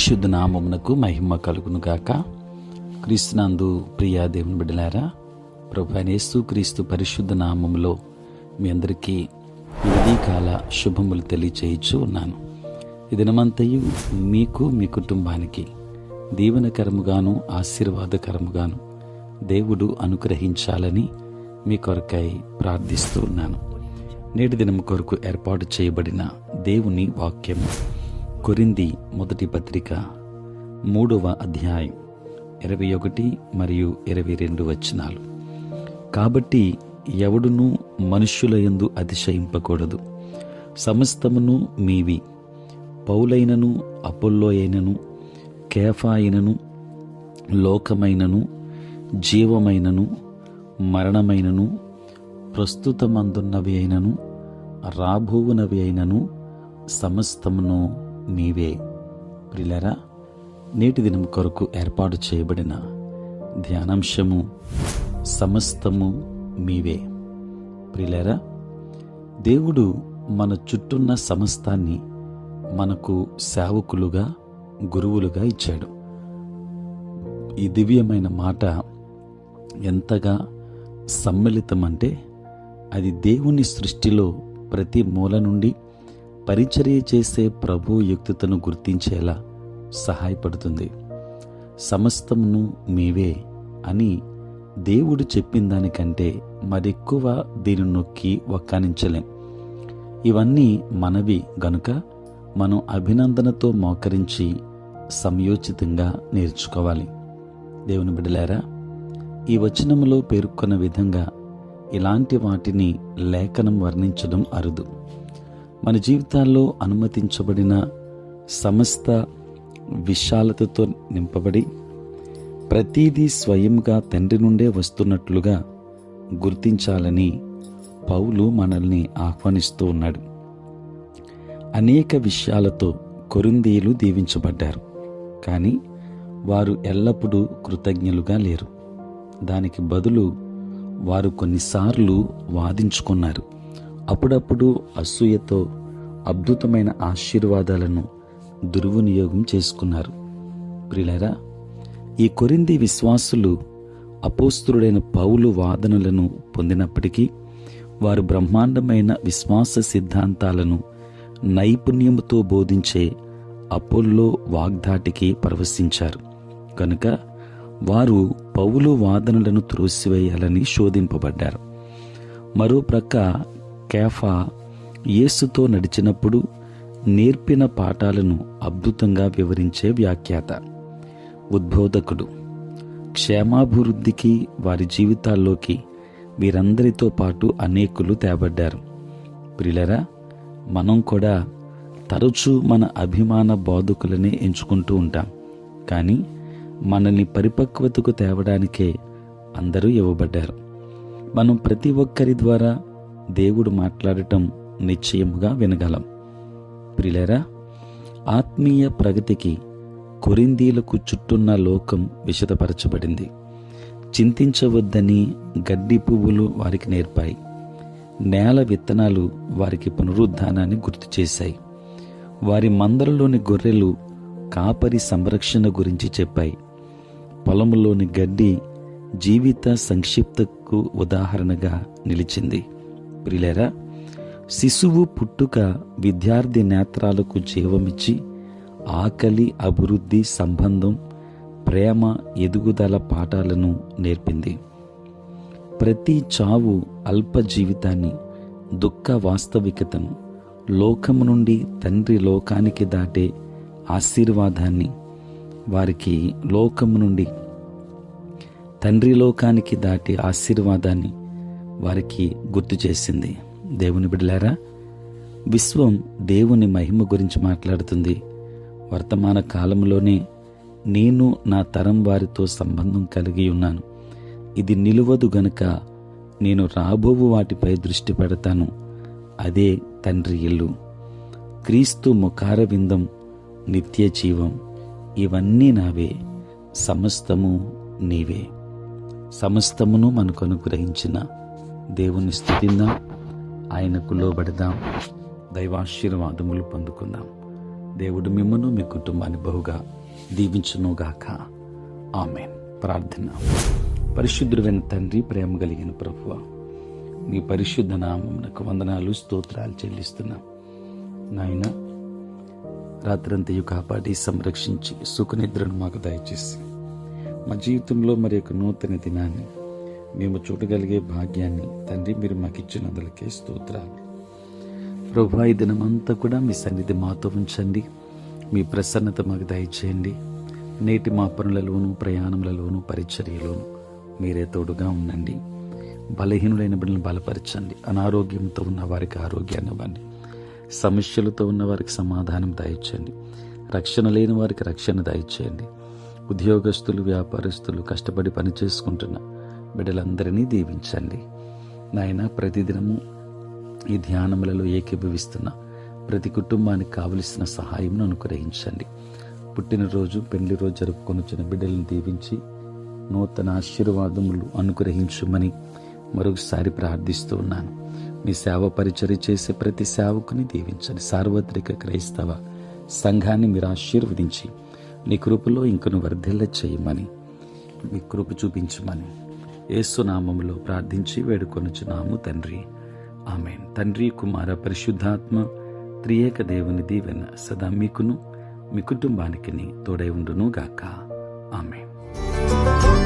పరిశుద్ధ నామమునకు మహిమ కలుగును గాక. క్రీస్తునందు ప్రియా దేవుని బిడ్డలారా, ప్రభువైన యేసు క్రీస్తు పరిశుద్ధ నామములో మీ అందరికీ ఈ ఉదయకాల శుభములు తెలియచేయచ్చు ఉన్నాను. ఈ దినమంతయు మీకు మీ కుటుంబానికి దీవెనకరముగాను ఆశీర్వాదకరముగాను దేవుడు అనుగ్రహించాలని మీ కొరకై ప్రార్థిస్తూ ఉన్నాను. నేటి దినం కొరకు ఏర్పాటు చేయబడిన దేవుని వాక్యము కొరింథీ మొదటి పత్రిక 3వ అధ్యాయం 21 మరియు 22 వచనాలు. కాబట్టి ఎవడునూ మనుష్యుల యందు అతిశయింపకూడదు. సమస్తమును మీవి, పౌలైనను అపొల్లో అయినను కేఫా అయినను లోకమైనను జీవమైనను మరణమైనను ప్రస్తుతమందున్నవి అయినను రాబోవునవి అయినను సమస్తమును మీవే. ప్రియులారా, నేటి దినం కొరకు ఏర్పాటు చేయబడిన ధ్యానాంశము సమస్తము మీవే. ప్రియులారా, దేవుడు మన చుట్టూన్న సమస్తాన్ని మనకు సేవకులుగా గురువులుగా ఇచ్చాడు. ఈ దివ్యమైన మాట ఎంతగా సమ్మిళితమంటే అది దేవుని సృష్టిలో ప్రతి మూల నుండి పరిచర్య చేసే ప్రభు యుక్తతను గుర్తించేలా సహాయపడుతుంది. సమస్తమును మీవే అని దేవుడు చెప్పిన దానికంటే మరెక్కువ దీన్ని నొక్కి వక్కానించలేం. ఇవన్నీ మనవి గనుక మనం అభినందనతో మోకరించి సమయోచితంగా నేర్చుకోవాలి. దేవుని బిడ్డలారా, ఈ వచనములో పేర్కొన్న విధంగా ఇలాంటి వాటిని లేఖనం వర్ణించడం అరుదు. మన జీవితాల్లో అనుమతించబడిన సమస్త విశాలతతో నింపబడి ప్రతీదీ స్వయంగా తండ్రి నుండే వస్తున్నట్లుగా గుర్తించాలని పౌలు మనల్ని ఆహ్వానిస్తూ ఉన్నాడు. అనేక విషయాలతో కొరింథీయులు దీవించబడ్డారు, కానీ వారు ఎల్లప్పుడూ కృతజ్ఞులుగా లేరు. దానికి బదులు వారు కొన్నిసార్లు వాదించుకున్నారు. అప్పుడప్పుడు అసూయతో అద్భుతమైన ఆశీర్వాదాలను దుర్వినియోగం చేసుకున్నారు. ప్రియులారా, ఈ కొరింథీ విశ్వాసులు అపోస్తలుడైన పౌలు వాదనలను పొందినప్పటికీ వారు బ్రహ్మాండమైన విశ్వాస సిద్ధాంతాలను నైపుణ్యముతో బోధించే అపోల్లో వాగ్దాటికి పరవశించారు. కనుక వారు పౌలు వాదనలను త్రోసివేయాలని శోధింపబడ్డారు. మరో ప్రక్క కేఫా యేసుతో నడిచినప్పుడు నేర్పిన పాఠాలను అద్భుతంగా వివరించే వ్యాఖ్యాత, ఉద్బోధకుడు. క్షేమాభివృద్ధికి వారి జీవితాల్లోకి వీరందరితో పాటు అనేకులు తేబడ్డారు. ప్రియులారా, మనం కూడా తరచూ మన అభిమాన బోధకులనే ఎంచుకుంటూ ఉంటాం, కానీ మనల్ని పరిపక్వతకు తేవడానికే అందరూ ఇవ్వబడ్డారు. మనం ప్రతి ఒక్కరి ద్వారా దేవుడు మాట్లాడటం నిశ్చయముగా వినగలం. ప్రియులారా, ఆత్మీయ ప్రగతికి కొరింథీలకు చుట్టూన్న లోకం విశదపరచబడింది. చింతించవద్దని గడ్డి పువ్వులు వారికి నేర్పాయి. నేల విత్తనాలు వారికి పునరుద్ధానాన్ని గుర్తు చేశాయి. వారి మందలలోని గొర్రెలు కాపరి సంరక్షణ గురించి చెప్పాయి. పొలంలోని గడ్డి జీవిత సంక్షిప్తకు ఉదాహరణగా నిలిచింది. ప్రియులారా, శిశువు పుట్టుక విద్యార్థి నేత్రాలకు జీవమిచ్చి ఆకలి, అభివృద్ధి, సంబంధం, ప్రేమ, ఎదుగుదల పాఠాలను నేర్పింది. ప్రతి చావు అల్ప జీవితాన్ని, దుఃఖ వాస్తవికతను, లోకము నుండి తండ్రి లోకానికి దాటే ఆశీర్వాదాన్ని, వారికి లోకము నుండి తండ్రి లోకానికి దాటే ఆశీర్వాదాన్ని వారికి గుర్తు చేసింది. దేవుని బిడ్డలారా, విశ్వం దేవుని మహిమ గురించి మాట్లాడుతుంది. వర్తమాన కాలంలోనే నేను నా తరం వారితో సంబంధం కలిగి ఉన్నాను. ఇది నిలువదు గనుక నేను రాబోవు వాటిపై దృష్టి పెడతాను. అదే తండ్రి ఇల్లు, క్రీస్తు ముఖారవిందం, నిత్య జీవం. ఇవన్నీ నావే, సమస్తము నీవే. సమస్తమును మనకు అనుగ్రహించిన దేవుని స్తుతిద్దాం, ఆయనకు లోబడదాం, దైవాశీర్వాదములు పొందుకుందాం. దేవుడు మిమ్మును మీ కుటుంబాన్ని బహుగా దీవించునుగాక. ఆమేన్. ప్రార్థన. పరిశుద్ధుడైన తండ్రి, ప్రేమ కలిగిన ప్రభువా, మీ పరిశుద్ధ నామమునకు వందనాలు, స్తోత్రాలు చెల్లిస్తున్నాం. నాయన, రాత్రంతయు కాపాడి సంరక్షించి సుఖనిద్రను మాకు దయచేసి మా జీవితంలో మరి యొక్క నూతన దినాన్ని మేము చూడగలిగే భాగ్యాన్ని తండ్రి మీరు మాకు ఇచ్చినందులకే స్తోత్రాలు. ప్రభువా, ఈ దినమంతా కూడా మీ సన్నిధి మాతో ఉంచండి. మీ ప్రసన్నత మాకు దయచేయండి. నేటి మా పనులలోనూ, ప్రయాణములలోనూ, పరిచర్యలోనూ మీరే తోడుగా ఉండండి. బలహీనులైన బిడ్డలను బలపరచండి. అనారోగ్యంతో ఉన్న వారికి ఆరోగ్యాన్ని ఇవ్వండి. సమస్యలతో ఉన్న వారికి సమాధానం దయచేయండి. రక్షణ లేని వారికి రక్షణ దయచేయండి. ఉద్యోగస్తులు, వ్యాపారస్తులు, కష్టపడి పని చేసుకుంటున్న బిడ్డలందరినీ దీవించండి. నాయన, ప్రతిదినము ఈ ధ్యానములలో ఏకీభవిస్తున్న ప్రతి కుటుంబానికి కావలసిన సహాయం అనుగ్రహించండి. పుట్టినరోజు, పెళ్లి రోజు జరుపుకొనిచ్చిన బిడ్డలను దీవించి నూతన ఆశీర్వాదములు అనుగ్రహించుమని మరొకసారి ప్రార్థిస్తూ ఉన్నాను. మీ సేవ పరిచర్య చేసే ప్రతి సేవకుని దీవించండి. సార్వత్రిక క్రైస్తవ సంఘాన్ని మీరు ఆశీర్వదించి నీ కృపలో ఇంకను వర్ధిల్ల చేయమని, మీ కృప చూపించమని యేసు నామములో ప్రార్థించి వేడుకొనుచున్నాము తండ్రి. ఆమేన్. తండ్రి, కుమార, పరిశుద్ధాత్మ త్రియేక దేవుని దీవెన సదా మీకును మీ కుటుంబానికి తోడై ఉండును గాక. ఆమేన్.